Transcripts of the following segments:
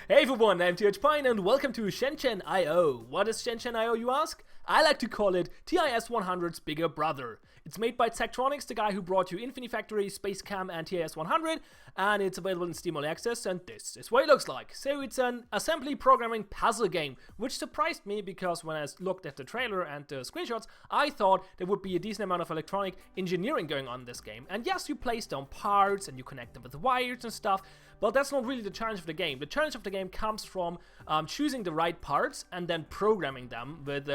Hey everyone, I'm TH Pine and welcome to SHENZHEN IO. What is SHENZHEN IO, you ask? I like to call it TIS 100's bigger brother. It's made by Tektronics, the guy who brought you Infinifactory, Space Cam and TIS 100, and it's available in Steam Early Access, and this is what it looks like. So it's an assembly programming puzzle game, which surprised me because when I looked at the trailer and the screenshots, I thought there would be a decent amount of electronic engineering going on in this game. And yes, you place down parts and you connect them with the wires and stuff, but that's not really the challenge of the game. The challenge of the game comes from choosing the right parts and then programming them with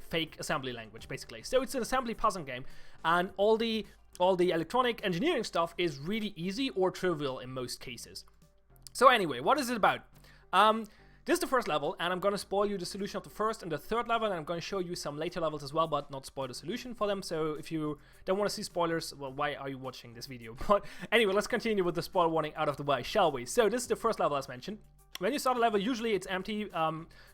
fake assembly language, basically. So it's an assembly puzzle game, and all the electronic engineering stuff is really easy or trivial in most cases. So anyway, what is it about? This is the first level, and I'm going to spoil you the solution of the first and the third level, and I'm going to show you some later levels as well, but not spoil the solution for them. So if you don't want to see spoilers, well, why are you watching this video? But anyway, let's continue with the spoiler warning out of the way, shall we? So this is the first level as mentioned. When you start a level, usually it's empty.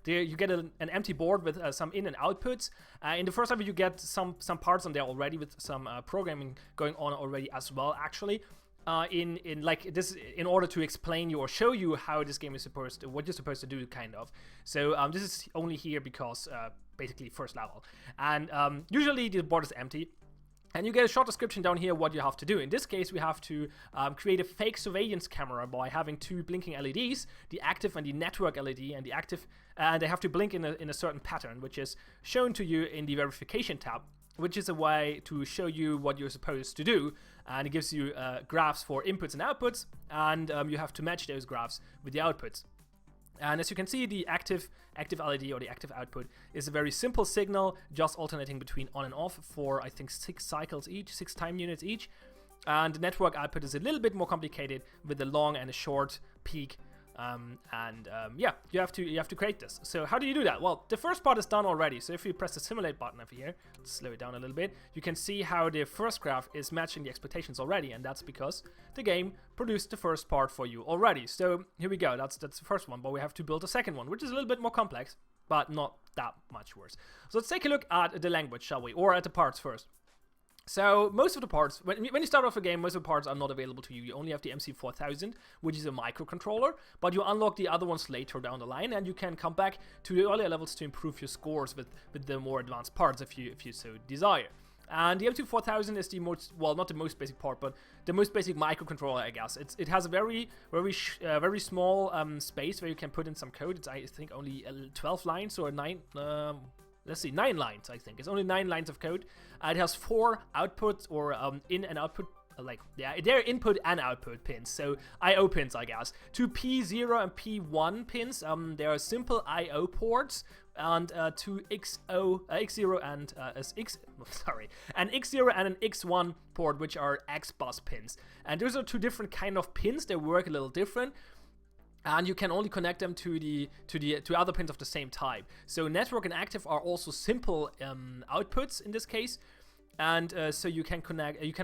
There you get an empty board with some in and outputs. In the first level, you get some parts on there already with some programming going on already as well, actually. In order to explain you or show you how this game is what you're supposed to do, kind of. So this is only here because basically first level, and usually the board is empty. And you get a short description down here what you have to do. In this case, we have to create a fake surveillance camera by having two blinking LEDs, the active and the network LED, and the active, and they have to blink in a certain pattern, which is shown to you in the verification tab, which is a way to show you what you're supposed to do, and it gives you graphs for inputs and outputs, and you have to match those graphs with the outputs. And as you can see, the active LED or the active output is a very simple signal, just alternating between on and off for I think 6 cycles each, 6 time units each. And the network output is a little bit more complicated with a long and a short peak. Yeah, you have to create this. So how do you do that? Well, the first part is done already. So if you press the simulate button over here, let's slow it down a little bit, you can see how the first graph is matching the expectations already, and that's because the game produced the first part for you already. So here we go, that's the first one, but we have to build a second one, which is a little bit more complex, but not that much worse. So let's take a look at the language, shall we, or at the parts first. So most of the parts, when you start off a game, most of the parts are not available to you. You only have the MC4000, which is a microcontroller, but you unlock the other ones later down the line, and you can come back to the earlier levels to improve your scores with the more advanced parts if you so desire. And the MC4000 is the most, well, not the most basic part, but the most basic microcontroller, I guess. It has a very small space where you can put in some code. It's, I think, only 12 lines or 9. Let's see, 9 lines, I think. It's only 9 lines of code. It has 4 outputs or in and output, they're input and output pins, so I/O pins, I guess. 2 P0 and P1 pins, they are simple I/O ports, and 2 X0 and an X0 and an X1 port, which are X bus pins. And those are 2 different kind of pins. They work a little different. And you can only connect them to other pins of the same type. So network and active are also simple outputs in this case, and so you can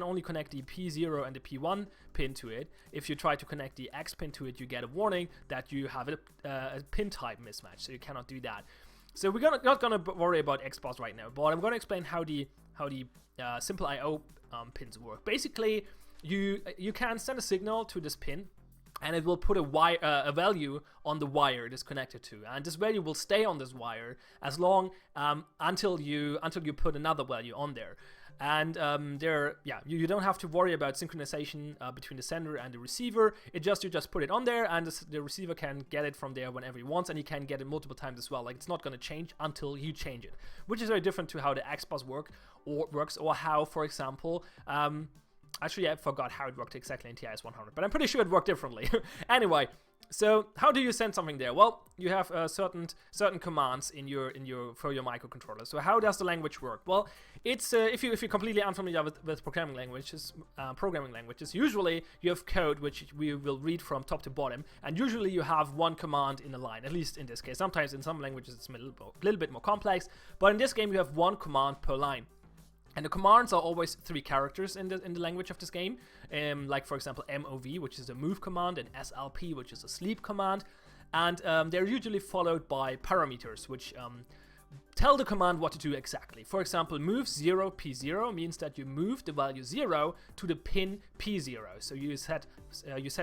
only connect the P0 and the P1 pin to it. If you try to connect the X pin to it, you get a warning that you have a pin type mismatch. So you cannot do that. So we're not gonna worry about X bus right now, but I'm gonna explain how the simple I/O pins work. Basically, you can send a signal to this pin, and it will put a value on the wire it is connected to, and this value will stay on this wire as long until you put another value on there. And you don't have to worry about synchronization between the sender and the receiver. You just put it on there, and the receiver can get it from there whenever he wants, and he can get it multiple times as well. Like, it's not going to change until you change it, which is very different to how the X bus works, or how, for example, actually, I forgot how it worked exactly in TIS 100, but I'm pretty sure it worked differently. Anyway, so how do you send something there? Well, you have certain commands for your microcontroller. So how does the language work? Well, it's if you're completely unfamiliar with programming languages, usually you have code which we will read from top to bottom, and usually you have one command in a line. At least in this case. Sometimes in some languages it's a little bit more complex, but in this game you have one command per line. And the commands are always 3 characters in the language of this game, like for example MOV, which is a move command, and SLP, which is a sleep command, and they're usually followed by parameters, which tell the command what to do exactly. For example, move 0 P0 means that you move the value 0 to the pin P0, so you set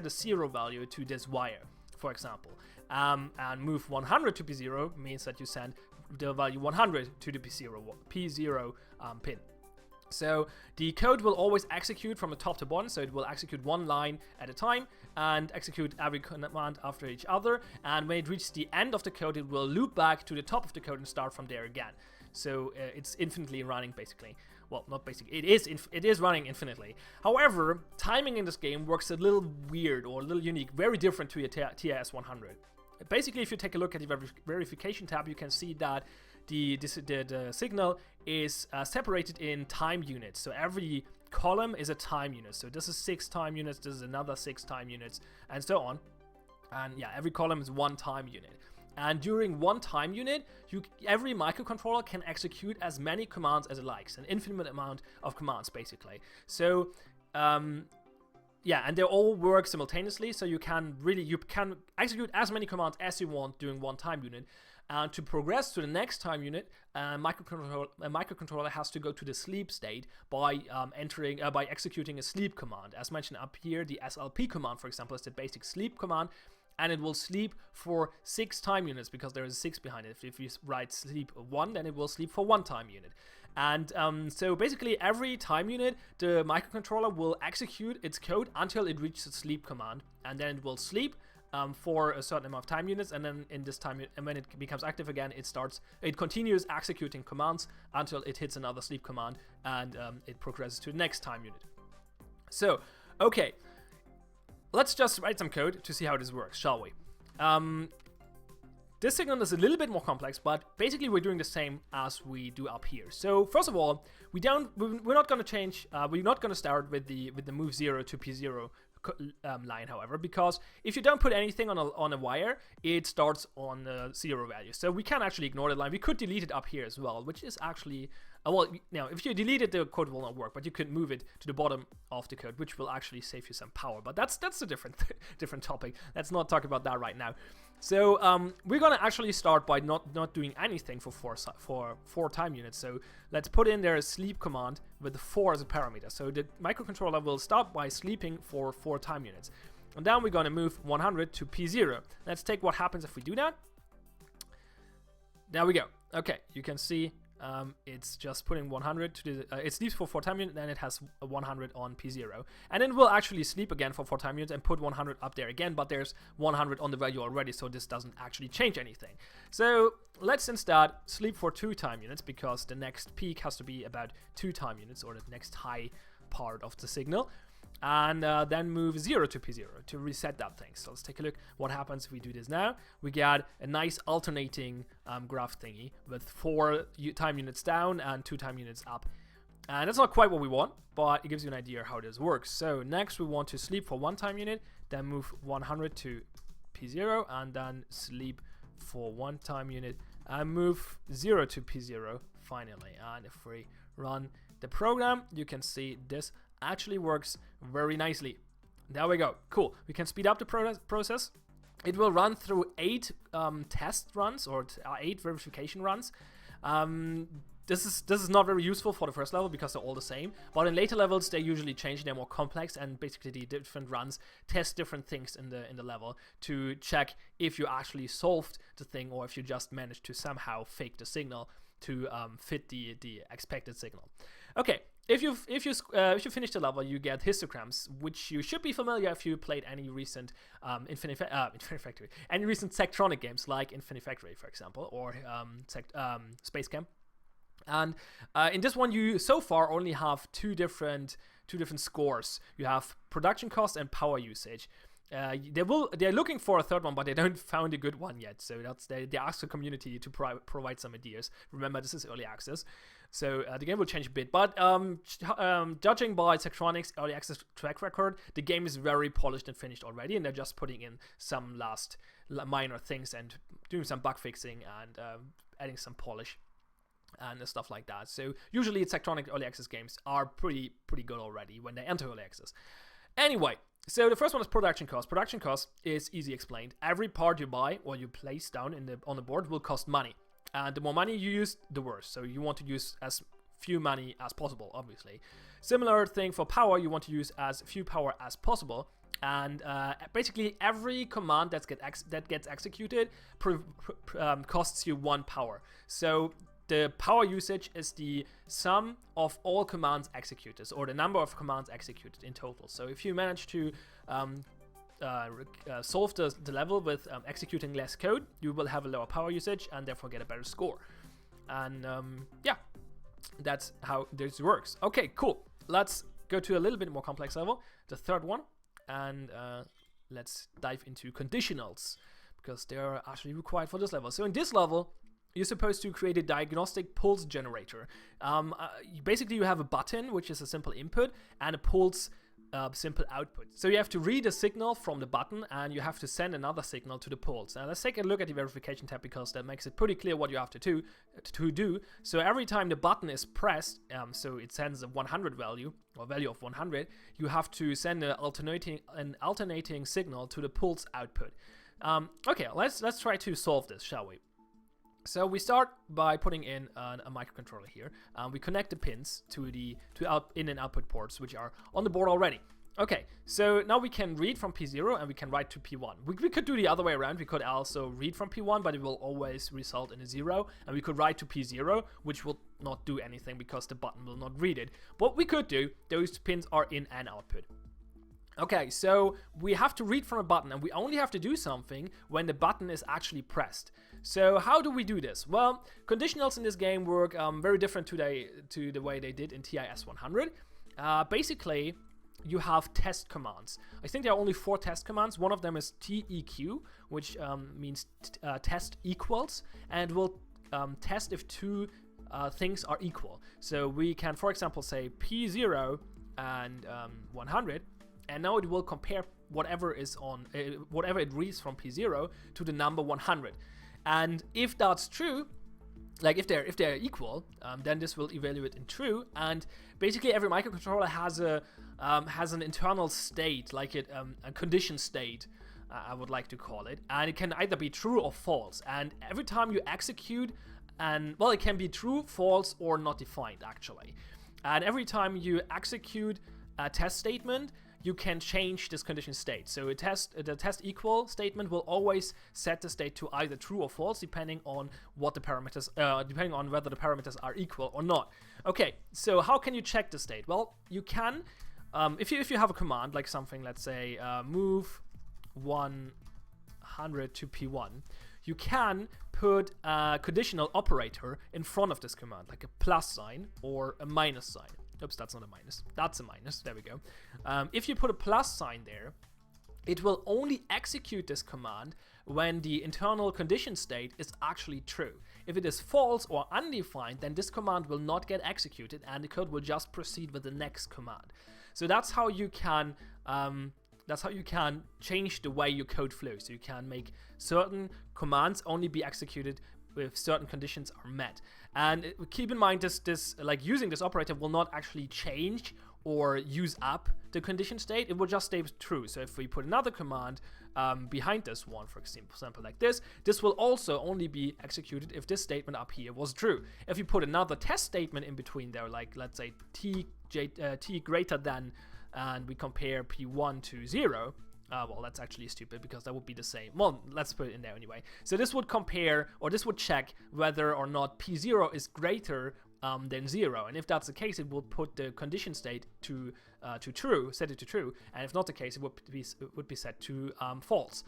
a 0 value to this wire, for example. and move 100 to P0 means that you send the value 100 to the P0 pin. So the code will always execute from the top to bottom, so it will execute one line at a time and execute every command after each other, and when it reaches the end of the code, it will loop back to the top of the code and start from there again. So it's infinitely running, basically. Well, not basically, it is running infinitely. However, timing in this game works a little weird or a little unique, very different to your TIS 100. Basically, if you take a look at the verification tab, you can see that the signal is separated in time units. So every column is a time unit. So this is 6 time units, this is another 6 time units, and so on. And yeah, every column is 1 time unit. And during 1 time unit, every microcontroller can execute as many commands as it likes, an infinite amount of commands, basically. So yeah, and they all work simultaneously, so you can execute as many commands as you want during 1 time unit. And to progress to the next time unit, a microcontroller has to go to the sleep state by executing a sleep command. As mentioned up here, the SLP command, for example, is the basic sleep command, and it will sleep for 6 time units because there is a 6 behind it. If you write sleep 1, then it will sleep for 1 time unit. And so basically every time unit, the microcontroller will execute its code until it reaches the sleep command, and then it will sleep for a certain amount of time units, and then in this time, and when it becomes active again, it continues executing commands until it hits another sleep command, and it progresses to the next time unit. So, okay, let's just write some code to see how this works, shall we? This signal is a little bit more complex, but basically we're doing the same as we do up here. So first of all, we're not going to change. We're not going to start with the move 0 to P0 line, however, because if you don't put anything on a wire, it starts on 0 value. So we can actually ignore the line. We could delete it up here as well, which is actually well, now if you delete it, the code will not work, but you could move it to the bottom of the code, which will actually save you some power. But that's a different topic. Let's not talk about that right now. So we're gonna actually start by not doing anything for four time units. So let's put in there a sleep command with 4 as a parameter. So the microcontroller will start by sleeping for 4 time units, and then we're gonna move 100 to P0. Let's take what happens if we do that. There we go. Okay, you can see it's just putting 100 to the it sleeps for 4 time units, then it has a 100 on P0, and then we'll actually sleep again for 4 time units and put 100 up there again, but there's 100 on the value already, so this doesn't actually change anything. So let's instead sleep for 2 time units, because the next peak has to be about 2 time units, or the next high part of the signal, and then move 0 to P0 to reset that thing. So let's take a look what happens if we do this now. We get a nice alternating graph thingy with 4 time units down and 2 time units up. And that's not quite what we want, but it gives you an idea how this works. So next we want to sleep for 1 time unit, then move 100 to P0, and then sleep for 1 time unit and move 0 to P0 finally. And if we run the program, you can see this actually works very nicely. There we go. Cool. We can speed up the process. It will run through 8 test runs, or 8 verification runs. This is not very useful for the first level because they're all the same, but in later levels they usually change. They're more complex, and basically the different runs test different things in the level to check if you actually solved the thing, or if you just managed to somehow fake the signal to fit the expected signal. Okay. If you finish the level, you get histograms, which you should be familiar if you played any recent any recent Sectronic games like Infinity Factory, for example, or Space Camp. And in this one, you so far only have two different scores. You have production cost and power usage. They're looking for a third one, but they don't found a good one yet. So they ask the community to provide some ideas. Remember, this is early access, so the game will change a bit. But judging by Sectronic's early access track record, the game is very polished and finished already, and they're just putting in some last minor things and doing some bug fixing and adding some polish and stuff like that. So usually Sectronic early access games are pretty good already when they enter early access. Anyway, so the first one is production cost. Production cost is easy explained. Every part you buy or you place down on the board will cost money. And the more money you use, the worse. So you want to use as few money as possible, obviously. Similar thing for power, you want to use as few power as possible. And basically every command that gets executed costs you 1 power. So the power usage is the sum of all commands executed, or the number of commands executed in total. So if you manage to solve the level with executing less code, you will have a lower power usage and therefore get a better score. And yeah, that's how this works. Okay, cool. Let's go to a little bit more complex level, the third one, and let's dive into conditionals, because they are actually required for this level. So in this level, you're supposed to create a diagnostic pulse generator. Basically, you have a button, which is a simple input, and a pulse simple output. So you have to read a signal from the button, and you have to send another signal to the pulse. Now let's take a look at the verification tab, because that makes it pretty clear what you have to do. So every time the button is pressed, so it sends a 100 value, or value of 100, you have to send an alternating signal to the pulse output. Okay, let's try to solve this, shall we? So we start by putting in a microcontroller here. We connect the pins to in and output ports, which are on the board already. Okay, so now we can read from P0 and we can write to P1. We could do the other way around. We could also read from P1, but it will always result in a 0. And we could write to P0, which will not do anything because the button will not read it. What we could do, those pins are in and output. Okay, so we have to read from a button, and we only have to do something when the button is actually pressed. So how do we do this? Well, conditionals in this game work very different to the way they did in TIS 100. Basically, you have test commands. I think there are only 4 test commands. One of them is TEQ, which means test equals, and will test if 2 things are equal. So we can, for example, say P0 and 100. And now it will compare whatever is on whatever it reads from P0 to the number 100. And if that's true, like if they're equal, then this will evaluate in true. And basically every microcontroller has an internal state, like a condition state, I would like to call it, and it can either be true or false. And every time you execute, well, it can be true, false, or not defined actually. And every time you execute a test statement, you can change this condition state. So the test equal statement will always set the state to either true or false, depending on what the parameters, depending on whether the parameters are equal or not. Okay, so how can you check the state? Well, you can, if you have a command like something, let's say move 100 to P1, you can put a conditional operator in front of this command, like a plus sign or a minus sign. Oops, that's not a minus. That's a minus. There we go. If you put a plus sign there, it will only execute this command when the internal condition state is actually true. If it is false or undefined, then this command will not get executed and the code will just proceed with the next command. So that's how you can change the way your code flows. So you can make certain commands only be executed if certain conditions are met. And keep in mind, this like using this operator will not actually change or use up the condition state. It will just stay true. So if we put another command behind this one, for example, like this will also only be executed if this statement up here was true. If you put another test statement in between there, like let's say t greater than, and we compare P1 to 0, well, that's actually stupid because that would be the same. Well, let's put it in there anyway. So this would compare, or this would check whether or not P0 is greater than 0. And if that's the case, it will put the condition state to true, set it to true. And if not the case, it would be set to false.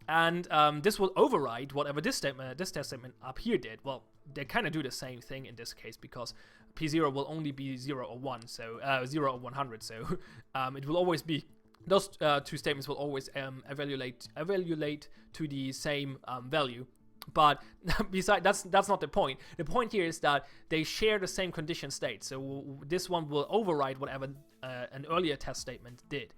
And this will override whatever this test statement up here did. Well, they kind of do the same thing in this case because P0 will only be 0 or 1, so 0 or 100. So it will always be, those 2 statements will always evaluate to the same value. But besides, that's not the point. The point here is that they share the same condition state. So this one will override whatever an earlier test statement did.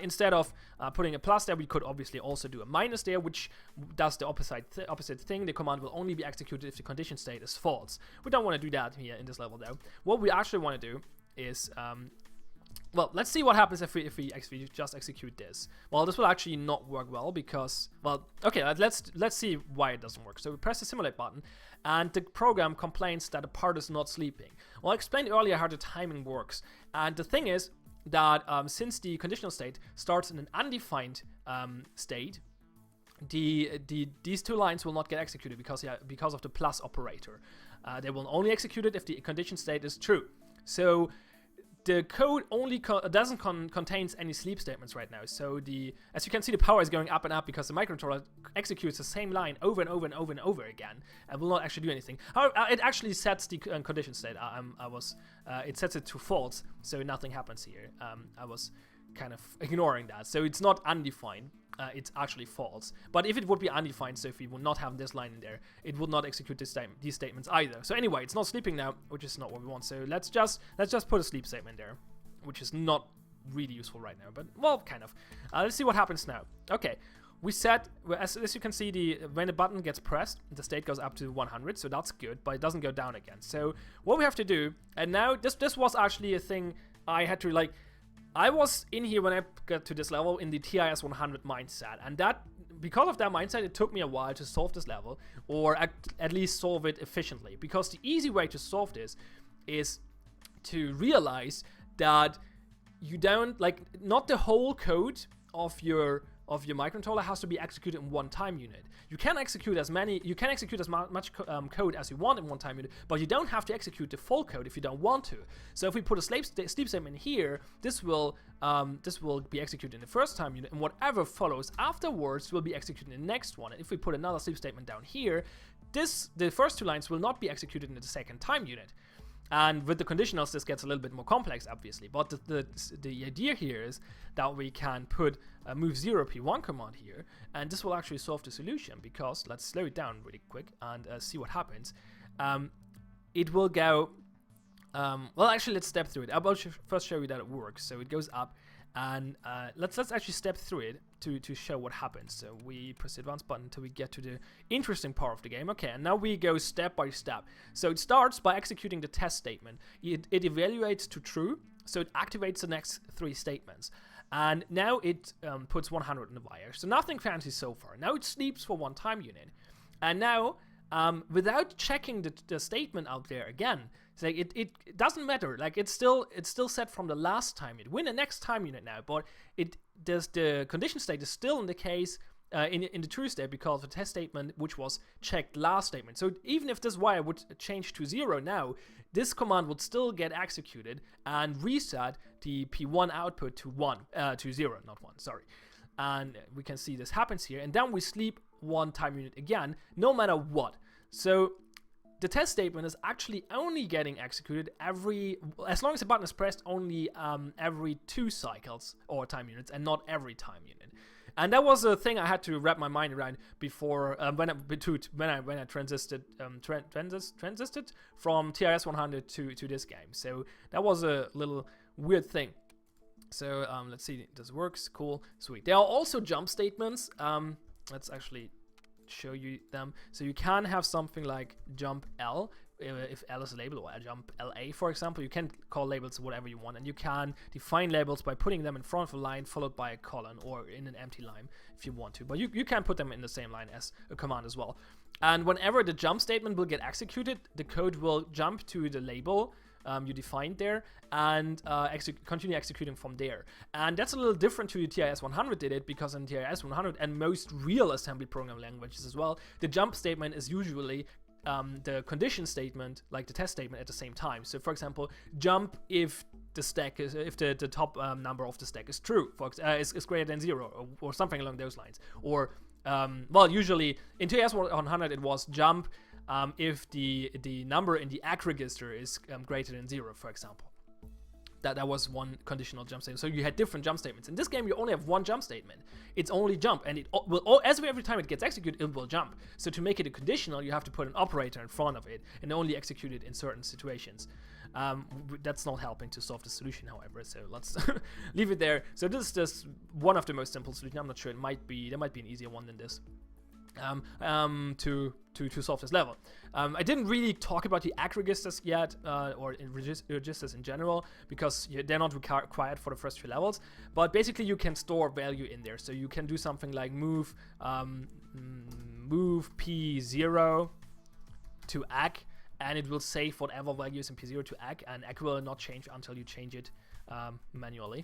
Instead of putting a plus there, we could obviously also do a minus there, which does the opposite thing. The command will only be executed if the condition state is false. We don't want to do that here in this level though. What we actually want to do is well, let's see what happens if we just execute this. Well, this will actually not work well because, well, okay, let's see why it doesn't work. So we press the simulate button, and the program complains that the part is not sleeping. Well, I explained earlier how the timing works, and the thing is, that since the conditional state starts in an undefined state, these two lines will not get executed because of the plus operator. They will only execute it if the condition state is true. So the code only doesn't contains any sleep statements right now. So as you can see, the power is going up and up because the microcontroller executes the same line over and over and over and over again and will not actually do anything. However, it actually sets the condition state. It sets it to false, so nothing happens here. I was kind of ignoring that. So it's not undefined. It's actually false. But if it would be undefined, so if we would not have this line in there, it would not execute these statements either. So anyway, it's not sleeping now, which is not what we want. So let's just put a sleep statement there, which is not really useful right now, but well, kind of. Let's see what happens now. Okay, we set, as you can see, when the button gets pressed, the state goes up to 100, so that's good, but it doesn't go down again. So what we have to do, and now this was actually a thing I had to like. I was in here when I got to this level in the TIS 100 mindset, and because of that mindset, it took me a while to solve this level, or at least solve it efficiently. Because the easy way to solve this is to realize that you don't, like, not the whole code of your microcontroller has to be executed in one time unit. You can execute as much code as you want in one time unit, but you don't have to execute the full code if you don't want to. So if we put a sleep statement here, this will be executed in the first time unit, and whatever follows afterwards will be executed in the next one. And if we put another sleep statement down here, the first two lines will not be executed in the second time unit. And with the conditionals, this gets a little bit more complex, obviously. But the idea here is that we can put a move 0 P1 command here, and this will actually solve the solution, because let's slow it down really quick and see what happens. It will go, well, actually, let's step through it. I'll first show you that it works. So it goes up, and let's actually step through it to show what happens. So we press the advance button until we get to the interesting part of the game. Okay, and now we go step by step. So it starts by executing the test statement. It evaluates to true, so it activates the next three statements. And now it puts 100 in the wire. So nothing fancy so far. Now it sleeps for one time unit. And now, without checking the statement out there again, it's like it doesn't matter. Like it's still set from the last time unit. We're in the next time unit now, but the condition state is still in the case in the true state because of the test statement, which was checked last statement. So even if this wire would change to 0 now, this command would still get executed and reset the P1 output to 0, not 1, sorry. And we can see this happens here, and then we sleep one time unit again, no matter what. So the test statement is actually only getting executed as long as the button is pressed, only every 2 cycles or time units, and not every time unit. And that was a thing I had to wrap my mind around before when I transisted from TIS 100 to this game. So that was a little weird thing. So let's see, this works. Cool, sweet. There are also jump statements. Let's actually show you them. So you can have something like jump L if L is a label, or jump LA, for example. You can call labels whatever you want, and you can define labels by putting them in front of a line followed by a colon, or in an empty line if you want to. But you can put them in the same line as a command as well. And whenever the jump statement will get executed, the code will jump to the label you defined there and continue executing from there. And that's a little different to the TIS 100 did it, because in TIS 100 and most real assembly program languages as well, the jump statement is usually the condition statement, like the test statement, at the same time. So for example, jump if the top number of the stack is true, is greater than 0, or something along those lines. Or well, usually in TIS 100 it was jump if the number in the ACK register is greater than 0, for example. That was one conditional jump statement. So you had different jump statements. In this game, you only have one jump statement. It's only jump, and it will, every time it gets executed, it will jump. So to make it a conditional, you have to put an operator in front of it and only execute it in certain situations. That's not helping to solve the solution, however. So let's leave it there. So this is just one of the most simple solutions. I'm not sure. There might be an easier one than this. To solve this level. I didn't really talk about the ACK registers yet, or registers in general, because they're not required for the first 3 levels, but basically you can store value in there. So you can do something like move P0 to ACK, and it will save whatever values in P0 to egg, and egg will not change until you change it manually.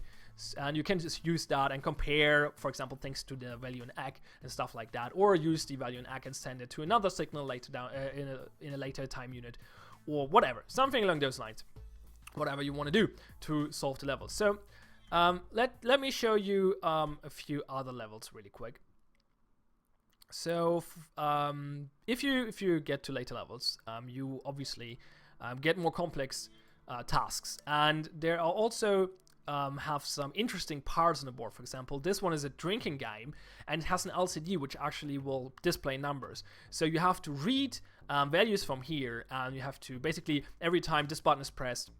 And you can just use that and compare, for example, things to the value in egg and stuff like that, or use the value in egg and send it to another signal later down in a later time unit, or whatever, something along those lines. Whatever you want to do to solve the levels. So let me show you a few other levels really quick. So if you get to later levels, you obviously get more complex tasks, and there are also have some interesting parts on the board. For example, this one is a drinking game, and it has an LCD which actually will display numbers. So you have to read values from here, and you have to basically, every time this button is pressed,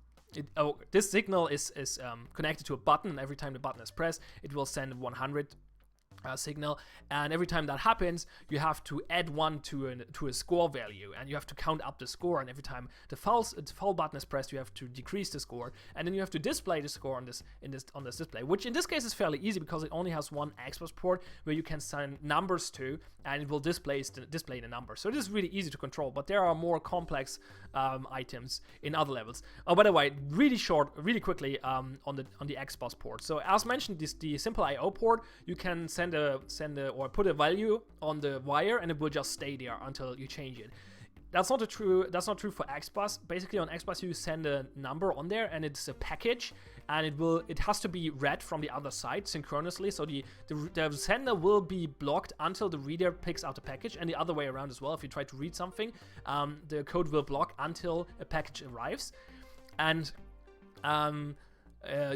this signal is connected to a button, and every time the button is pressed, it will send 100 signal, and every time that happens, you have to add 1 to a score value, and you have to count up the score, and every time the foul button is pressed, you have to decrease the score, and then you have to display the score on this display, which in this case is fairly easy because it only has one Xbox port where you can send numbers to, and it will display the number. So it is really easy to control, but there are more complex items in other levels. Oh, by the way, really quickly on the Xbox port. So as mentioned, the simple I/O port, you can send or put a value on the wire, and it will just stay there until you change it. That's not true for XBus. Basically on XBus you send a number on there, and it's a package, and it has to be read from the other side synchronously. So the sender will be blocked until the reader picks out the package, and the other way around as well. If you try to read something, the code will block until a package arrives. And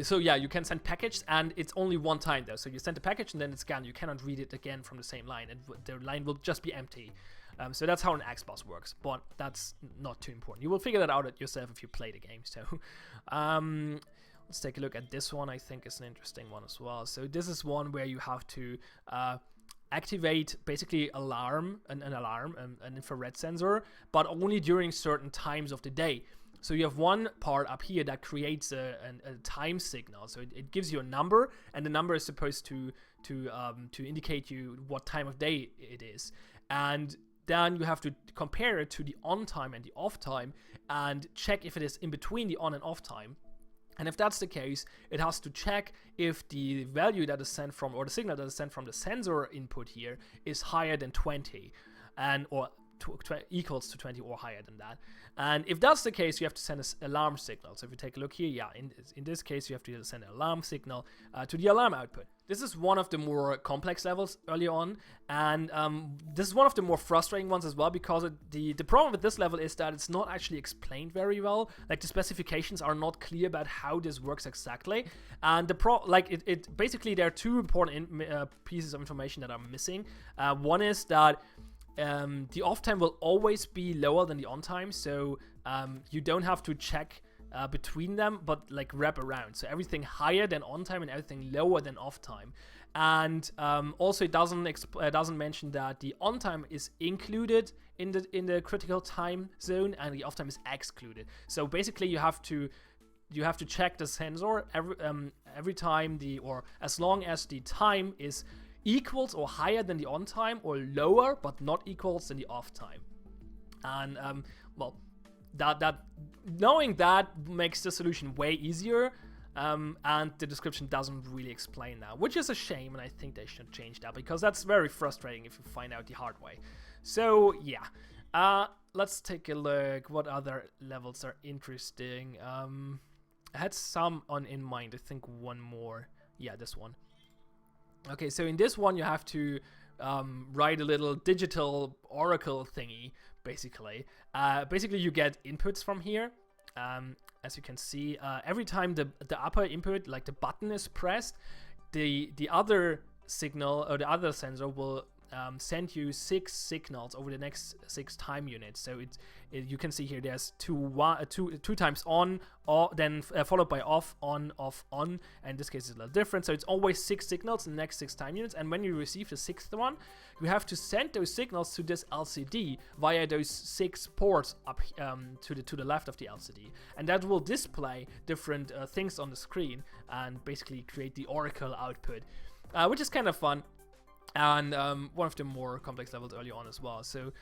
so yeah, you can send packets, and it's only one time though. So you send a package and then it's gone. You cannot read it again from the same line, and the line will just be empty. So that's how an Xbox works, but that's not too important. You will figure that out yourself if you play the game. So let's take a look at this one. I think it's an interesting one as well. So this is one where you have to activate basically an alarm, an infrared sensor, but only during certain times of the day. So you have one part up here that creates a time signal. So it gives you a number, and the number is supposed to indicate you what time of day it is. And then you have to compare it to the on time and the off time, and check if it is in between the on and off time. And if that's the case, it has to check if the value that is sent from, or the signal that is sent from the sensor input here, is higher than 20, or equals to 20 or higher than that. And if that's the case, you have to send an alarm signal. So if you take a look here, yeah, in this case, you have to send an alarm signal to the alarm output. This is one of the more complex levels early on, and this is one of the more frustrating ones as well, because the problem with this level is that it's not actually explained very well. Like, the specifications are not clear about how this works exactly, and basically there are two important pieces of information that are missing. One is that the off time will always be lower than the on time, so you don't have to check between them, but like wrap around. So everything higher than on time and everything lower than off time. And also it doesn't mention that the on time is included in the critical time zone, and the off time is excluded. So basically you have to check the sensor every time or as long as the time is equals or higher than the on time, or lower but not equals than the off time. And well, knowing that makes the solution way easier, and the description doesn't really explain that, which is a shame, and I think they should change that, because that's very frustrating if you find out the hard way. So yeah, let's take a look what other levels are interesting. I had some in mind. I think one more. Yeah, this one. Okay, so in this one you have to write a little digital oracle thingy, basically. Basically you get inputs from here. As you can see, every time the upper input, like the button, is pressed, the other signal or the other sensor will send you 6 signals over the next 6 time units. So you can see here there's two times on, or then followed by off, on, off, on, and in this case it's a little different. So it's always 6 signals in the next 6 time units, and when you receive the 6th one, you have to send those signals to this LCD via those 6 ports up to the left of the LCD, and that will display different things on the screen and basically create the oracle output, which is kind of fun. and one of the more complex levels early on as well. So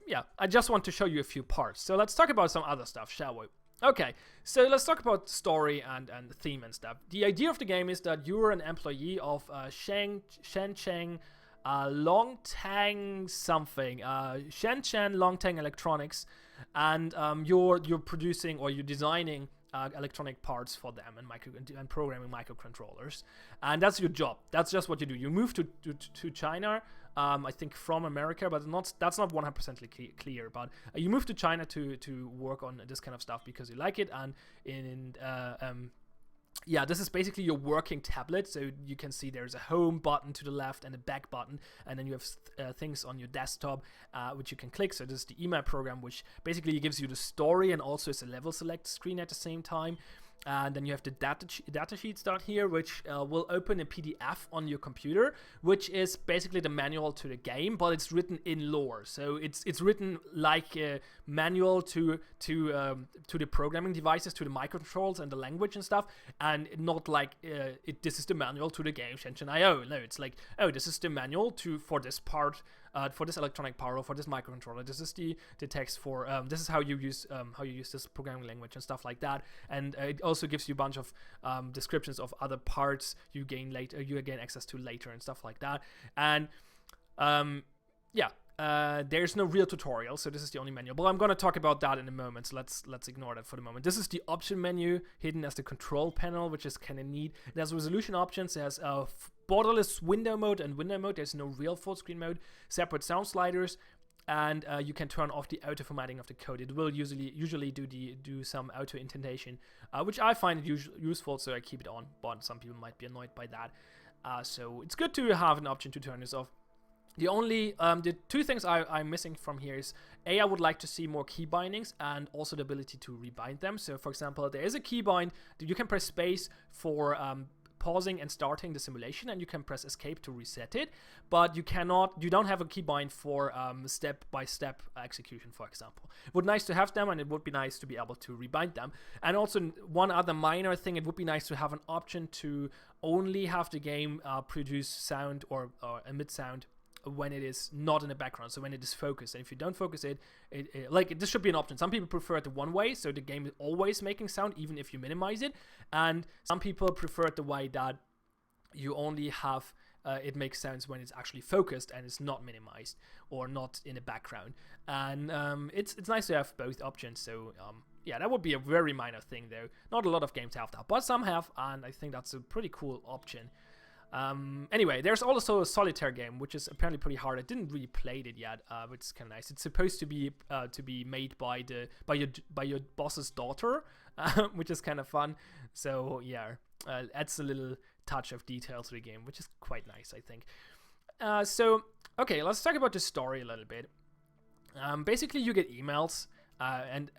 yeah, I just want to show you a few parts. So let's talk about some other stuff, shall we? Okay, so let's talk about story and theme and stuff. The idea of the game is that you're an employee of Shenzhen Longtang something, Shenzhen Longtang Electronics, and you're producing or you're designing electronic parts for them and programming microcontrollers, and that's your job. That's just what you do. You move to China, I think from America, but that's not 100% clear. But you move to China to work on this kind of stuff because you like it, and yeah, this is basically your working tablet. So you can see there's a home button to the left and a back button, and then you have things on your desktop which you can click. So this is the email program, which basically gives you the story and also is a level select screen at the same time. And then you have the data sheets down here, which will open a PDF on your computer, which is basically the manual to the game, but it's written in lore. So it's written like a manual to the programming devices, to the microcontrollers and the language and stuff, and not like this is the manual to the game Shenzen IO. No, it's like, oh, this is the manual for this part. For this electronic part or for this microcontroller, this is the text for this is how you use this programming language and stuff like that. And it also gives you a bunch of descriptions of other parts you gain access to later and stuff like that. And yeah, there's no real tutorial, so this is the only manual. But I'm gonna talk about that in a moment, so let's ignore that for the moment. This is the option menu hidden as the control panel, which is kind of neat. It has resolution options. It has borderless window mode and window mode. There's no real full screen mode. Separate sound sliders, and you can turn off the auto formatting of the code. It will usually do some auto indentation, which I find useful, so I keep it on. But some people might be annoyed by that, so it's good to have an option to turn this off. The two things I'm missing from here is I would like to see more key bindings and also the ability to rebind them. So for example, there is a key bind. You can press space for pausing and starting the simulation, and you can press escape to reset it, but you don't have a keybind for step-by-step execution, for example. It would be nice to have them, and it would be nice to be able to rebind them. And also one other minor thing, it would be nice to have an option to only have the game produce sound or emit sound when it is not in the background, so when it is focused. And if you don't focus it, this should be an option. Some people prefer it the one way, so the game is always making sound even if you minimize it, and some people prefer it the way that you only have it makes sounds when it's actually focused and it's not minimized or not in the background. And it's nice to have both options. So yeah, that would be a very minor thing though. Not a lot of games have that, but some have, and I think that's a pretty cool option. Anyway, there's also a solitaire game, which is apparently pretty hard. I didn't really play it yet, which is kind of nice. It's supposed to be made by your boss's daughter, which is kind of fun. So yeah, adds a little touch of detail to the game, which is quite nice, I think. So okay, let's talk about the story a little bit. Basically, you get emails, and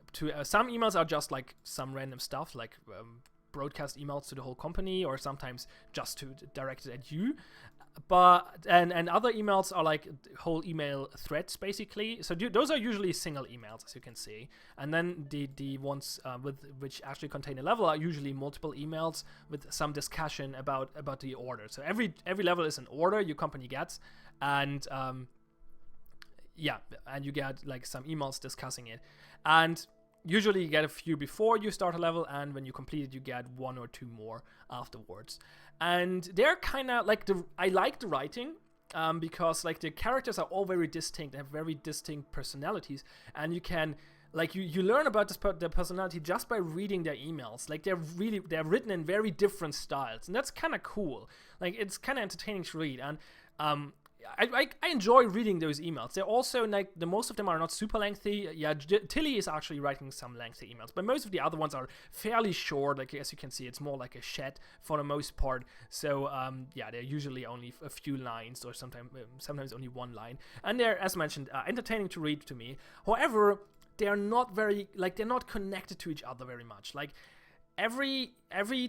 some emails are just like some random stuff, like broadcast emails to the whole company, or sometimes just directed at you. But and other emails are like whole email threads, basically. So those are usually single emails, as you can see. And then the ones which actually contain a level are usually multiple emails with some discussion about the order. So every level is an order your company gets, and yeah, and you get like some emails discussing it. And usually you get a few before you start a level, and when you complete it, you get one or two more afterwards. And they're kind of like I like the writing, because like the characters are all very distinct, have very distinct personalities, and you can like you learn about their personality just by reading their emails. Like they're written in very different styles, and that's kind of cool. Like it's kind of entertaining to read, and I enjoy reading those emails. They're also like most of them are not super lengthy. Yeah, Tilly is actually writing some lengthy emails, but most of the other ones are fairly short. Like as you can see, it's more like a chat for the most part. So yeah, they're usually only a few lines, or sometimes only one line, and they're, as mentioned, entertaining to read to me. However, they're not they're not connected to each other very much. Like every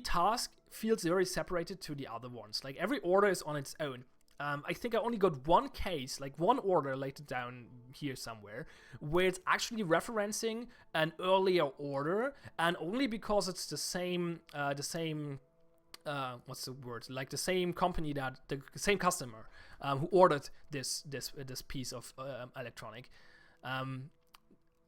task feels very separated to the other ones. Like every order is on its own. I think I only got one case, like one order later down here somewhere, where it's actually referencing an earlier order, and only because it's the same what's the word? Like the same company that the same customer who ordered this piece of electronic.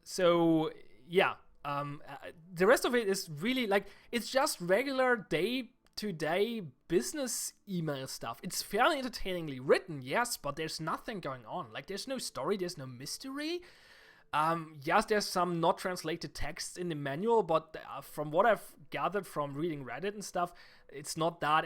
So yeah, the rest of it is really like it's just regular day-to-day business email stuff. It's fairly entertainingly written, yes, but there's nothing going on. Like there's no story, there's no mystery. Yes, there's some not translated text in the manual, but from what I've gathered from reading Reddit and stuff, it's not that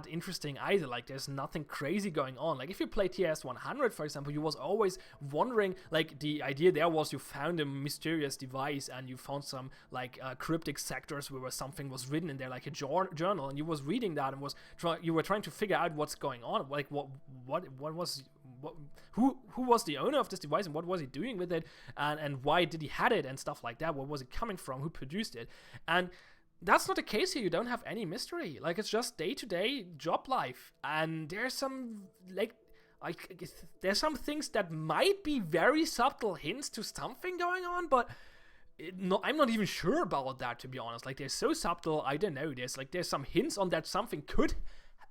interesting either. Like, there's nothing crazy going on. Like, if you play TS 100, for example, you was always wondering, like, the idea there was you found a mysterious device and you found some, like, cryptic sectors where something was written in there, like a journal, and you was reading that and you were trying to figure out what's going on. Like, who was the owner of this device and what was he doing with it, and why did he had it and stuff like that? Where was it coming from? Who produced it? And that's not the case here. You don't have any mystery. Like, it's just day-to-day job life, and there's some there's some things that might be very subtle hints to something going on, but I'm not even sure about that, to be honest. Like, they're so subtle. I don't know. There's some hints on that something could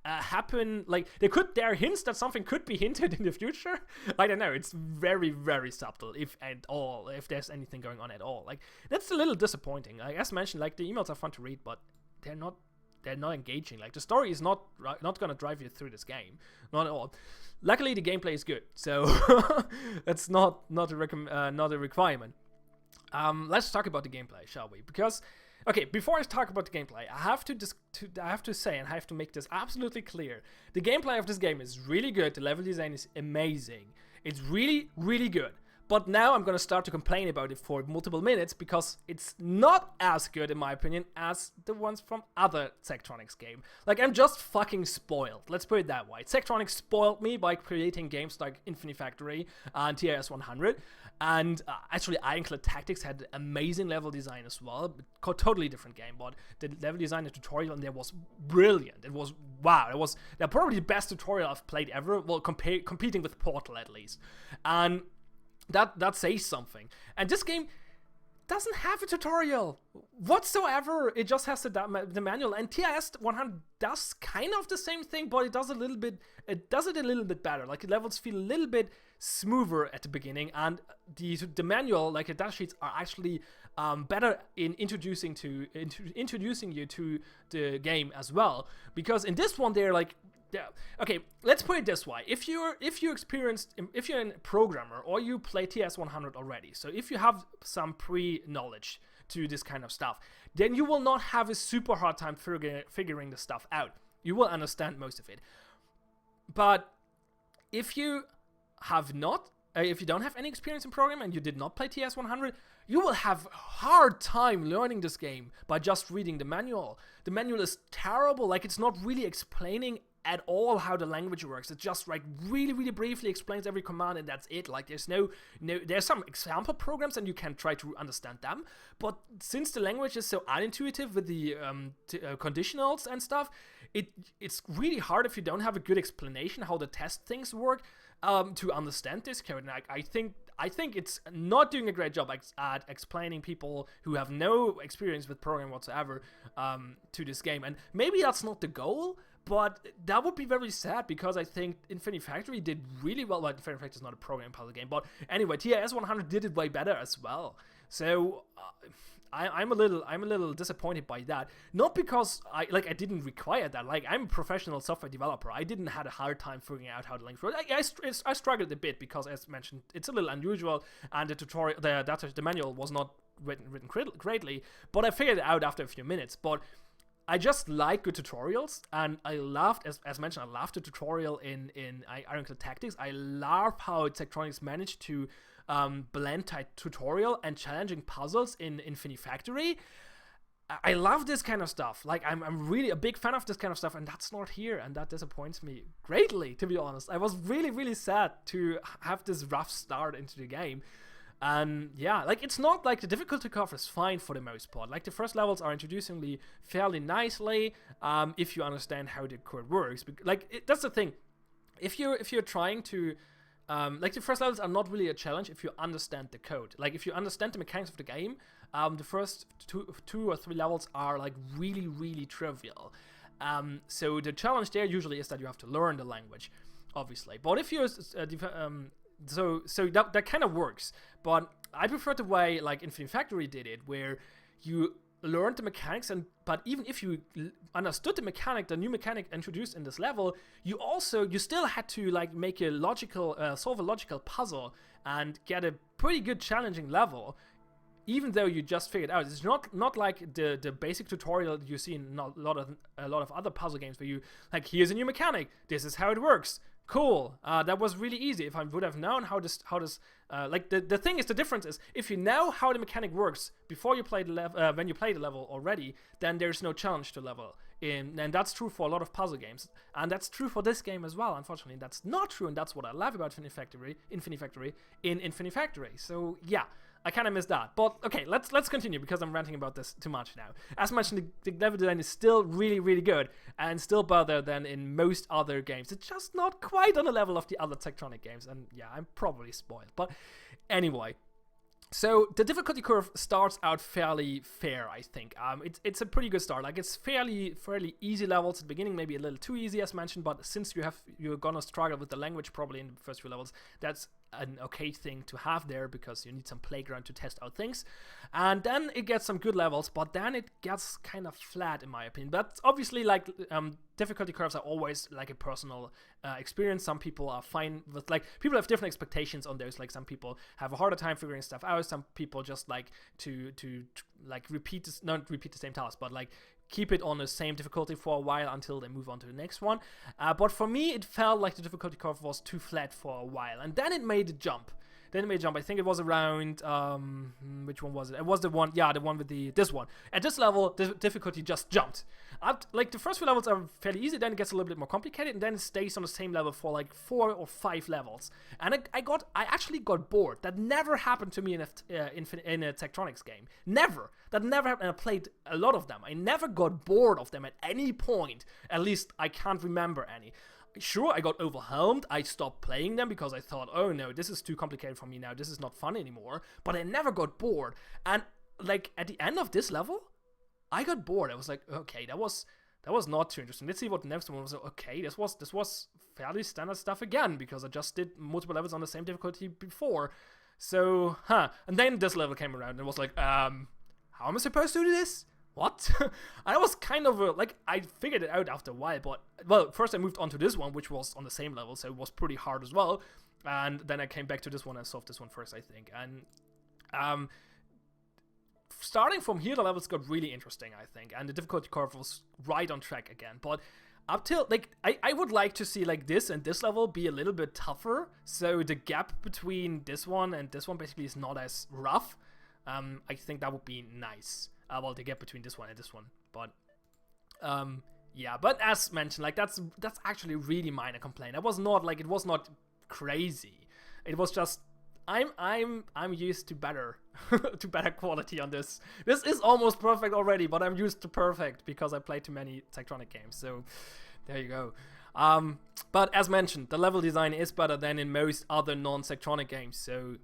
happen. Like, there are hints that something could be hinted in the future. I don't know. It's very, very subtle, if at all, if there's anything going on at all. Like, that's a little disappointing. Like, as mentioned, like, the emails are fun to read, but they're not engaging. Like, the story is not gonna drive you through this game, not at all. Luckily, the gameplay is good, so that's not a requirement. Let's talk about the gameplay, shall we? Because, okay, before I talk about the gameplay, I have to say, and I have to make this absolutely clear, the gameplay of this game is really good. The level design is amazing. It's really, really good. But now I'm gonna start to complain about it for multiple minutes because it's not as good, in my opinion, as the ones from other Zachtronics game. Like, I'm just fucking spoiled. Let's put it that way. Zachtronics spoiled me by creating games like Infinity Factory and TIS 100. And actually, Ironclad Tactics had amazing level design as well. Totally different game, but the level design and tutorial in there was brilliant. It was, wow, it was probably the best tutorial I've played ever. Well, competing with Portal at least. And that says something. And this game doesn't have a tutorial whatsoever. It just has the manual. And TIS 100 does kind of the same thing, but it does it a little bit better. Like, the levels feel a little bit smoother at the beginning, and the manual, like the dash sheets, are actually better in introducing you to the game as well. Because in this one, they're like, okay, let's put it this way. If you're a programmer or you play TS 100 already, so if you have some pre-knowledge to this kind of stuff, then you will not have a super hard time figuring the stuff out. You will understand most of it. But if you don't have any experience in programming and you did not play TS 100, you will have a hard time learning this game by just reading the manual. The manual is terrible. Like, it's not really explaining at all how the language works. It just, like, really, really briefly explains every command, and that's it. Like, there's some example programs and you can try to understand them, but since the language is so unintuitive with the conditionals and stuff, it's really hard if you don't have a good explanation how the test things work to understand this code. And I think it's not doing a great job at explaining people who have no experience with programming whatsoever to this game. And maybe that's not the goal, but that would be very sad, because I think Infinity Factory did really well. Well, Infinity Factory is not a programming puzzle game, but anyway, TIS 100 did it way better as well. So I'm a little disappointed by that. Not because I didn't require that. Like, I'm a professional software developer. I didn't have a hard time figuring out how the links work. I struggled a bit because, as mentioned, it's a little unusual, and the tutorial, the manual was not written greatly. But I figured it out after a few minutes. But I just like good tutorials, and I loved, as mentioned, I loved the tutorial in Ironclad Tactics. I love how Zachtronics managed to blend tight tutorial and challenging puzzles in Infinity Factory. I love this kind of stuff. Like, I'm really a big fan of this kind of stuff, and that's not here, and that disappoints me greatly, to be honest. I was really, really sad to have this rough start into the game. And yeah, like, it's not like the difficulty curve is fine for the most part. Like, the first levels are introducing fairly nicely, if you understand how the code works. Like, that's the thing. If you're trying to, like, the first levels are not really a challenge if you understand the code. Like, if you understand the mechanics of the game, the first two or three levels are, like, really, really trivial. So the challenge there usually is that you have to learn the language, obviously. But if you're so that kind of works. But I prefer the way like Infinite Factory did it, where you learned the mechanics, but even if you understood the new mechanic introduced in this level, you still had to like make a solve a logical puzzle and get a pretty good challenging level, even though you just figured out. It's not like the basic tutorial you see in a lot of other puzzle games where you like, here's a new mechanic, this is how it works. Cool. That was really easy. If I would have known how this like the thing is, the difference is if you know how the mechanic works before you play the level, when you play the level already, then there's no challenge to level. And that's true for a lot of puzzle games, and that's true for this game as well. Unfortunately, that's not true, and that's what I love about Infinite Factory. So yeah, I kind of missed that. But okay, let's continue, because I'm ranting about this too much now. As mentioned, the level design is still really, really good, and still better than in most other games. It's just not quite on the level of the other Tektronic games, and yeah, I'm probably spoiled. But anyway, so the difficulty curve starts out fairly fair, I think. It's a pretty good start. Like, it's fairly easy levels at the beginning, maybe a little too easy as mentioned, but since you're gonna struggle with the language probably in the first few levels, that's an okay thing to have there, because you need some playground to test out things. And then it gets some good levels, but then it gets kind of flat in my opinion. But obviously, like, difficulty curves are always like a personal experience. Some people are fine with, like, people have different expectations on those. Like, some people have a harder time figuring stuff out. Some people just like to like not repeat the same task, but like keep it on the same difficulty for a while until they move on to the next one. But for me, it felt like the difficulty curve was too flat for a while, and then it made a jump. I think it was around, which one was it? It was the one with this one. At this level, the difficulty just jumped. Like, the first few levels are fairly easy, then it gets a little bit more complicated, and then it stays on the same level for like 4 or 5 levels. And I actually got bored. That never happened to me in a Tektronics game. Never. That never happened. And I played a lot of them. I never got bored of them at any point. At least I can't remember any. Sure, I got overwhelmed. I stopped playing them because I thought, oh no, this is too complicated for me now. This is not fun anymore. But I never got bored. And like, at the end of this level, I got bored. I was like, okay, that was not too interesting. Let's see what the next one was. Okay, this was fairly standard stuff again, because I just did multiple levels on the same difficulty before. So, and then this level came around and it was like, how am I supposed to do this? What? I was kind of like, I figured it out after a while, but, well, first I moved on to this one, which was on the same level, so it was pretty hard as well. And then I came back to this one and solved this one first, I think. And starting from here, the levels got really interesting, I think, and the difficulty curve was right on track again. But up till, like, I would like to see, like, this and this level be a little bit tougher, so the gap between this one and this one basically is not as rough. I think that would be nice. Well, the gap between this one and this one, but yeah. But as mentioned, like, that's actually a really minor complaint. It was not crazy. It was just I'm used to better to better quality on this. This is almost perfect already, but I'm used to perfect because I play too many Tektronic games. So there you go. But as mentioned, the level design is better than in most other non-Tektronic games. So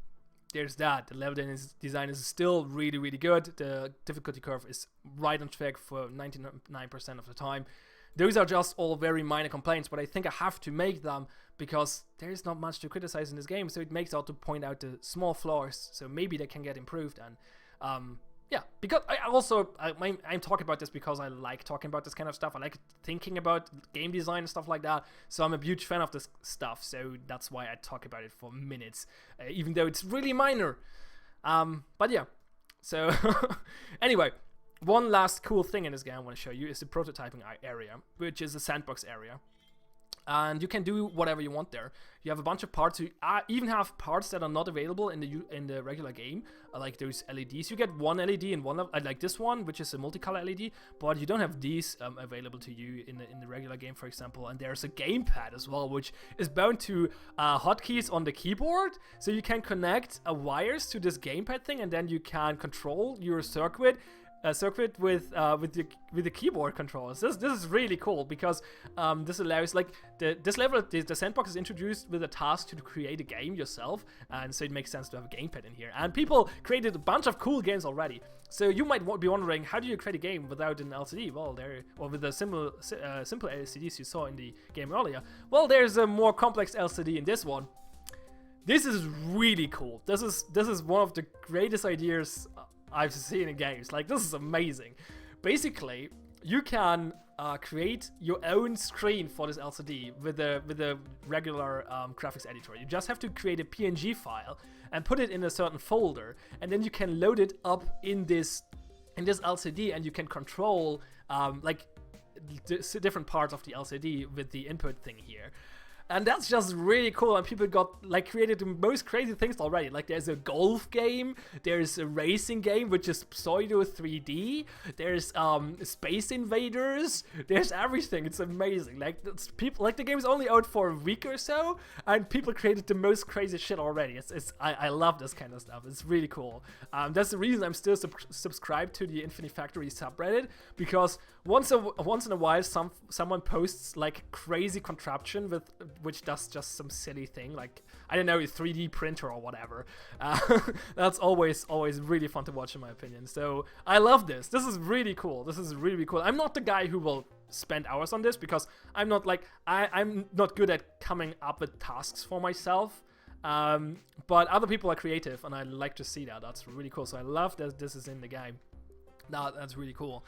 there's that. The level design is still really, really good. The difficulty curve is right on track for 99% of the time. Those are just all very minor complaints, but I think I have to make them because there's not much to criticize in this game, so it makes out to point out the small flaws, so maybe they can get improved. And yeah, because I'm talking about this because I like talking about this kind of stuff. I like thinking about game design and stuff like that. So I'm a huge fan of this stuff. So that's why I talk about it for minutes, even though it's really minor. But yeah. So anyway, one last cool thing in this game I want to show you is the prototyping area, which is a sandbox area. And you can do whatever you want there. You have a bunch of parts. You even have parts that are not available in the regular game, like those LEDs. You get one LED in one of like this one, which is a multicolor LED, but you don't have these available to you in the regular game, for example. And there's a gamepad as well, which is bound to hotkeys on the keyboard, so you can connect wires to this gamepad thing, and then you can control your circuit circuit with the keyboard controls. This is really cool because this allows like this level. The sandbox is introduced with a task to create a game yourself, and so it makes sense to have a gamepad in here. And people created a bunch of cool games already. So you might be wondering, how do you create a game without an LCD? Well, or with the simple LCDs you saw in the game earlier. Well, there's a more complex LCD in this one. This is really cool. This is one of the greatest ideas I've seen in games. Like, this is amazing. Basically, you can create your own screen for this LCD with a regular graphics editor. You just have to create a PNG file and put it in a certain folder, and then you can load it up in this LCD, and you can control like different parts of the LCD with the input thing here. And that's just really cool, and people got like created the most crazy things already. Like, there's a golf game, there's a racing game which is pseudo 3D, there's Space Invaders, there's everything. It's amazing. Like, people, like, the game is only out for a week or so, and people created the most crazy shit already. I love this kind of stuff. It's really cool. That's the reason I'm still subscribed to the Infinity Factory subreddit, because once in a while someone posts like crazy contraption which does just some silly thing, like, I don't know, a 3D printer or whatever. That's always really fun to watch, in my opinion. So I love this. This is really cool. This is really cool. I'm not the guy who will spend hours on this, because I'm not like I'm not good at coming up with tasks for myself. But other people are creative, and I like to see that. That's really cool. So I love that this is in the game. That's really cool.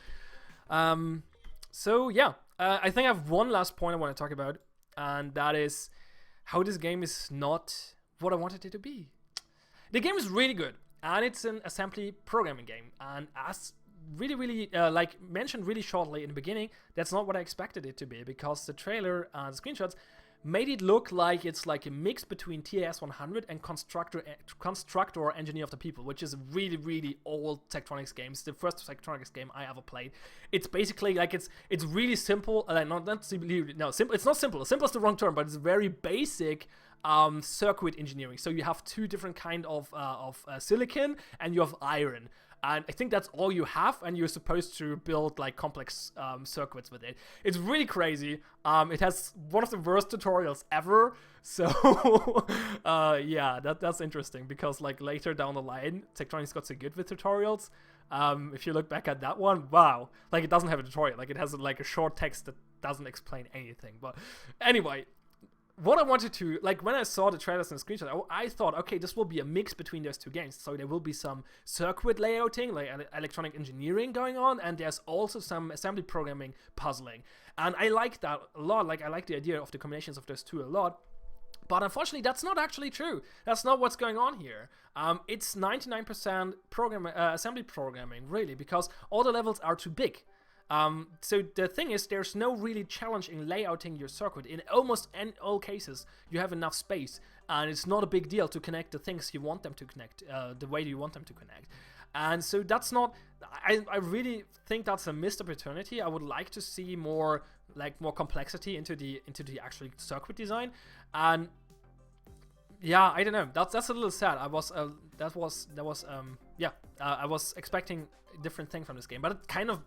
So yeah, I think I have one last point I want to talk about, and that is how this game is not what I wanted it to be. The game is really good, and it's an assembly programming game, and as really like mentioned really shortly in the beginning, that's not what I expected it to be, because the trailer and screenshots made it look like it's like a mix between TAS 100 and Constructor Engineer of the People, which is a really old Tektronix game. It's the first Tektronix game I ever played. It's basically like it's really simple. Simple. It's not simple. Simple is the wrong term, but it's very basic circuit engineering. So you have two different kind of silicon, and you have iron. And I think that's all you have, and you're supposed to build like complex circuits with it. It's really crazy. It has one of the worst tutorials ever. So yeah, that's interesting, because like later down the line, Tektronix got so good with tutorials. If you look back at that one, wow, like it doesn't have a tutorial. Like it has like a short text that doesn't explain anything. But anyway, what I wanted to, like, when I saw the trailers and the screenshots, I thought, okay, this will be a mix between those two games. So there will be some circuit layouting, like electronic engineering going on, and there's also some assembly programming puzzling. And I like that a lot. Like, I like the idea of the combinations of those two a lot. But unfortunately, that's not actually true. That's not what's going on here. It's 99% assembly programming, really, because all the levels are too big. So the thing is, there's no really challenge in layouting your circuit. In almost all cases, you have enough space, and it's not a big deal to connect the things you want them to connect, the way you want them to connect. And so that's not, I really think that's a missed opportunity. I would like to see more complexity into the actual circuit design. And yeah, I don't know. That's a little sad. I was expecting a different thing from this game, but it kind of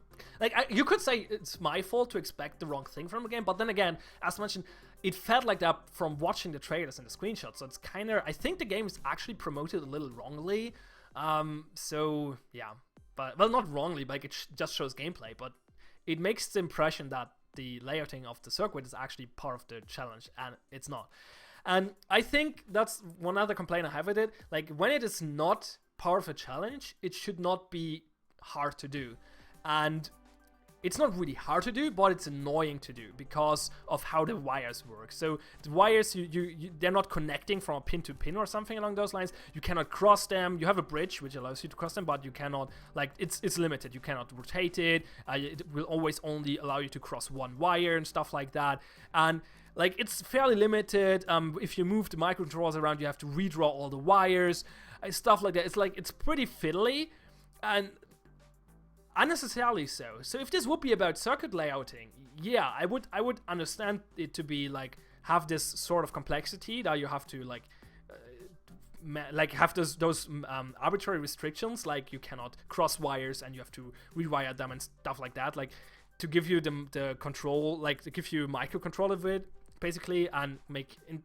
you could say it's my fault to expect the wrong thing from a game. But then again, as mentioned, it felt like that from watching the trailers and the screenshots. So it's kind of, I think the game is actually promoted a little wrongly. So yeah, but well, not wrongly, like it just shows gameplay, but it makes the impression that the layouting of the circuit is actually part of the challenge, and it's not. And I think that's one other complaint I have with it. Like, when it is not part of a challenge, it should not be hard to do. And it's not really hard to do, but it's annoying to do because of how the wires work. So the wires, they're not connecting from a pin to pin or something along those lines. You cannot cross them. You have a bridge which allows you to cross them, but you cannot, like, it's limited. You cannot rotate it. It will always only allow you to cross one wire and stuff like that. And like, it's fairly limited. If you move the microcontrollers around, you have to redraw all the wires, stuff like that. It's like, it's pretty fiddly and unnecessarily so. So if this would be about circuit layouting, yeah, I would understand it to be like, have this sort of complexity that you have to like like have those arbitrary restrictions, like you cannot cross wires and you have to rewire them and stuff like that, like to give you the control, like to give you microcontroller of it basically, and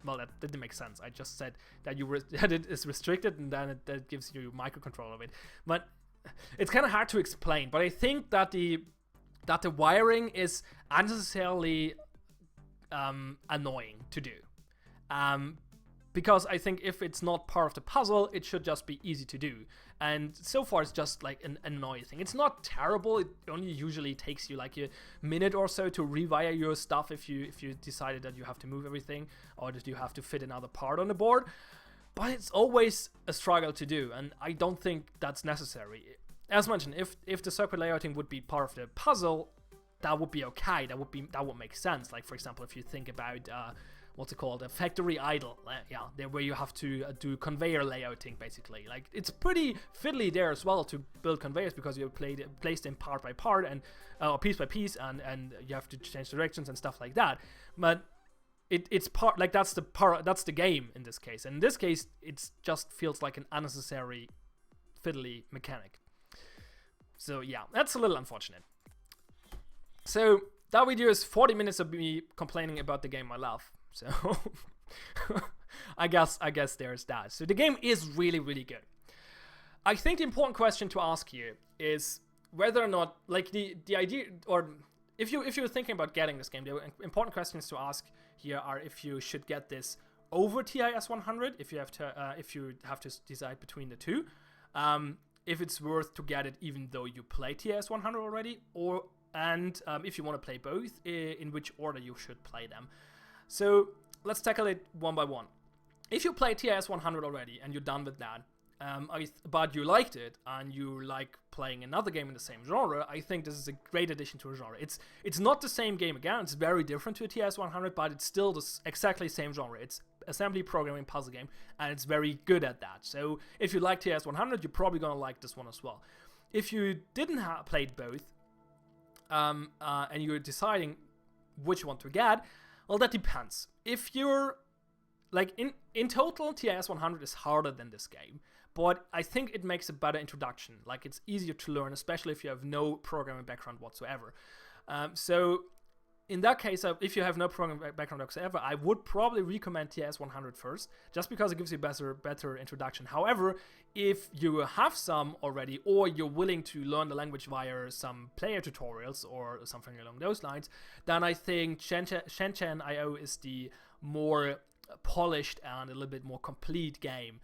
well, that didn't make sense. I just said that that it is restricted, and then that gives you microcontroller of it. But it's kind of hard to explain. But I think that the wiring is unnecessarily annoying to do. Because I think if it's not part of the puzzle, it should just be easy to do. And so far, it's just like an annoying thing. It's not terrible. It only usually takes you like a minute or so to rewire your stuff if you decided that you have to move everything or that you have to fit another part on the board. But it's always a struggle to do, and I don't think that's necessary. As mentioned, if the circuit layouting would be part of the puzzle, that would be okay. That would make sense. Like for example, if you think about what's it called, a factory idle, yeah, there where you have to do conveyor layouting basically. Like it's pretty fiddly there as well to build conveyors because you place them part by part and piece by piece, and you have to change directions and stuff like that. But it's part, like that's the game in this case. And in this case, it just feels like an unnecessary fiddly mechanic. So yeah, that's a little unfortunate. So that video is 40 minutes of me complaining about the game I love. So I guess there's that. So the game is really, really good. I think the important question to ask here is whether or not, like the idea, or if you're thinking about getting this game, the important questions to ask here are if you should get this over TIS 100, if you have to decide between the two, if it's worth to get it even though you play TIS 100 already, and if you want to play both, in which order you should play them. So let's tackle it one by one. If you play TIS 100 already and you're done with that, but you liked it and you like playing another game in the same genre, I think this is a great addition to a genre. It's not the same game again. It's very different to a TIS 100, but it's still the exactly same genre. It's assembly programming puzzle game, and it's very good at that. So if you like TIS 100, you're probably gonna like this one as well. If you didn't played both, and you're deciding which one to get, well, that depends. If you're like in total, TIS 100 is harder than this game, but I think it makes a better introduction. Like it's easier to learn, especially if you have no programming background whatsoever. So in that case, if you have no programming background whatsoever, I would probably recommend TIS 100 first, just because it gives you a better introduction. However, if you have some already, or you're willing to learn the language via some player tutorials or something along those lines, then I think Shenzen IO is the more polished and a little bit more complete game,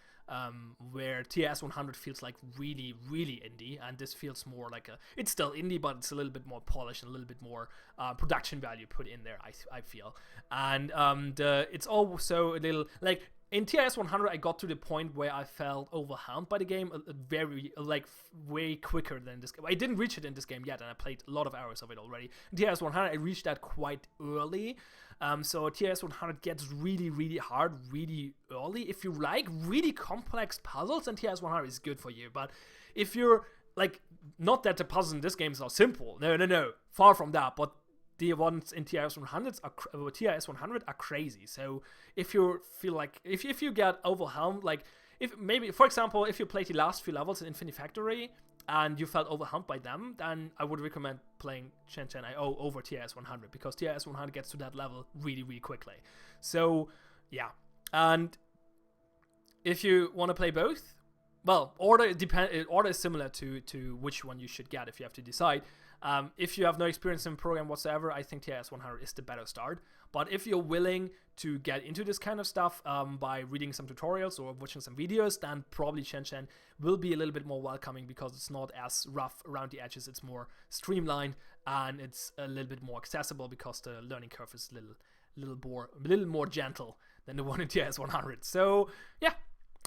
where TIS 100 feels like really, really indie, and this feels more like it's still indie, but it's a little bit more polished and a little bit more production value put in there, I feel. And it's also a little, like, in TIS 100, I got to the point where I felt overwhelmed by the game way quicker than this game. I didn't reach it in this game yet, and I played a lot of hours of it already. In TIS 100, I reached that quite early. So TIS 100 gets really, really hard really early. If you like really complex puzzles, then TIS 100 is good for you. But if you're, like, not that the puzzles in this game are simple. No. Far from that. But the ones in TIS 100 are crazy. So if you feel like, if you get overwhelmed, like, if maybe, for example, if you played the last few levels in Infinity Factory and you felt overwhelmed by them, then I would recommend playing Shenzen IO over TIS 100, because TIS 100 gets to that level really, really quickly. So, yeah. And if you want to play both, well, order is similar to which one you should get if you have to decide. If you have no experience in program whatsoever, I think TIS 100 is the better start. But if you're willing to get into this kind of stuff by reading some tutorials or watching some videos, then probably Shenzen will be a little bit more welcoming, because it's not as rough around the edges. It's more streamlined, and it's a little bit more accessible because the learning curve is a little more gentle than the one in TIS 100. So yeah,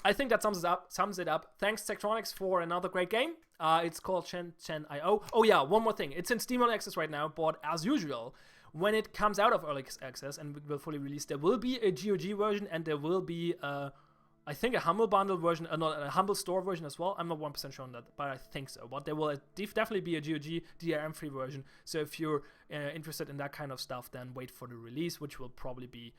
I think that sums it up. Thanks Tektronix for another great game. It's called Shenzen IO. Oh yeah, one more thing. It's in Steam Early Access right now, but as usual, when it comes out of Early Access and will fully release, there will be a GOG version, and there will be, I think, a Humble Bundle version, not a Humble Store version as well. I'm not 1% sure on that, but I think so. But there will definitely be a GOG DRM-free version. So if you're interested in that kind of stuff, then wait for the release, which will probably be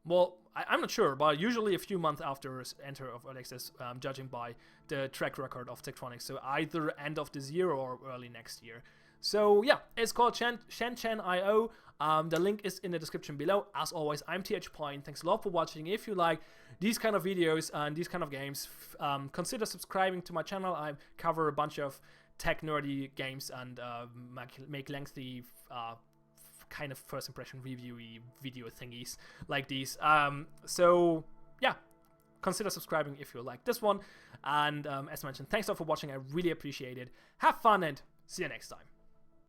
Well, I'm not sure, but usually a few months after enter of early access, judging by the track record of Tektronic. So either end of this year or early next year. So yeah, it's called SHENZHEN IO. The link is in the description below. As always, I'm TH Point. Thanks a lot for watching. If you like these kind of videos and these kind of games, consider subscribing to my channel. I cover a bunch of tech nerdy games and make lengthy kind of first impression reviewy video thingies like these. So yeah, consider subscribing if you like this one. And as mentioned, thanks a lot for watching. I really appreciate it. Have fun and see you next time.